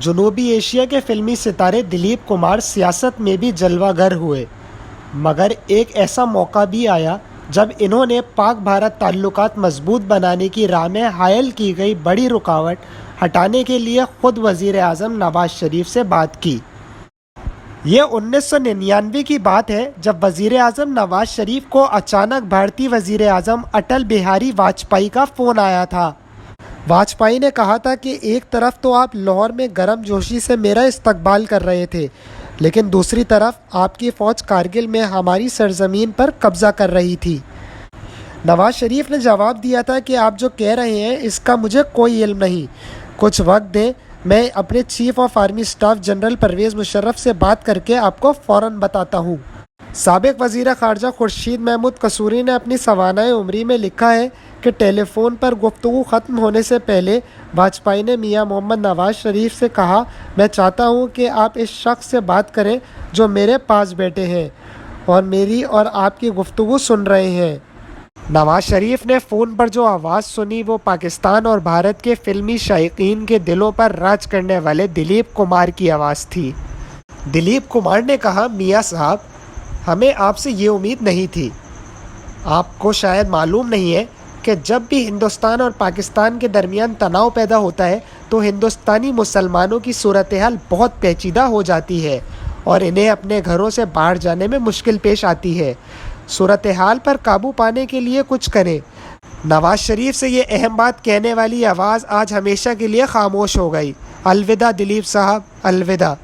جنوبی ایشیا کے فلمی ستارے دلیپ کمار سیاست میں بھی جلوہ گر ہوئے، مگر ایک ایسا موقع بھی آیا جب انہوں نے پاک بھارت تعلقات مضبوط بنانے کی راہ میں حائل کی گئی بڑی رکاوٹ ہٹانے کے لیے خود وزیر اعظم نواز شریف سے بات کی۔ یہ 1999 کی بات ہے جب وزیر اعظم نواز شریف کو اچانک بھارتی وزیر اعظم اٹل بہاری واجپئی کا فون آیا تھا۔ واجپئی نے کہا تھا کہ ایک طرف تو آپ لاہور میں گرم جوشی سے میرا استقبال کر رہے تھے، لیکن دوسری طرف آپ کی فوج کارگل میں ہماری سرزمین پر قبضہ کر رہی تھی۔ نواز شریف نے جواب دیا تھا کہ آپ جو کہہ رہے ہیں اس کا مجھے کوئی علم نہیں، کچھ وقت دیں، میں اپنے chief of army staff general Pervez Musharraf سے بات کر کے آپ کو فوراً بتاتا ہوں۔ سابق وزیر خارجہ خورشید محمود قصوری نے اپنی سوانح عمری میں لکھا ہے کہ ٹیلی فون پر گفتگو ختم ہونے سے پہلے واجپئی نے میاں محمد نواز شریف سے کہا، میں چاہتا ہوں کہ آپ اس شخص سے بات کریں جو میرے پاس بیٹھے ہیں اور میری اور آپ کی گفتگو سن رہے ہیں۔ نواز شریف نے فون پر جو آواز سنی وہ پاکستان اور بھارت کے فلمی شائقین کے دلوں پر راج کرنے والے دلیپ کمار کی آواز تھی۔ دلیپ کمار نے کہا، میاں صاحب، ہمیں آپ سے یہ امید نہیں تھی۔ آپ کو شاید معلوم نہیں ہے کہ جب بھی ہندوستان اور پاکستان کے درمیان تناؤ پیدا ہوتا ہے تو ہندوستانی مسلمانوں کی صورتحال بہت پیچیدہ ہو جاتی ہے اور انہیں اپنے گھروں سے باہر جانے میں مشکل پیش آتی ہے۔ صورتحال پر قابو پانے کے لیے کچھ کریں۔ نواز شریف سے یہ اہم بات کہنے والی آواز آج ہمیشہ کے لیے خاموش ہو گئی۔ الوداع دلیپ صاحب، الوداع۔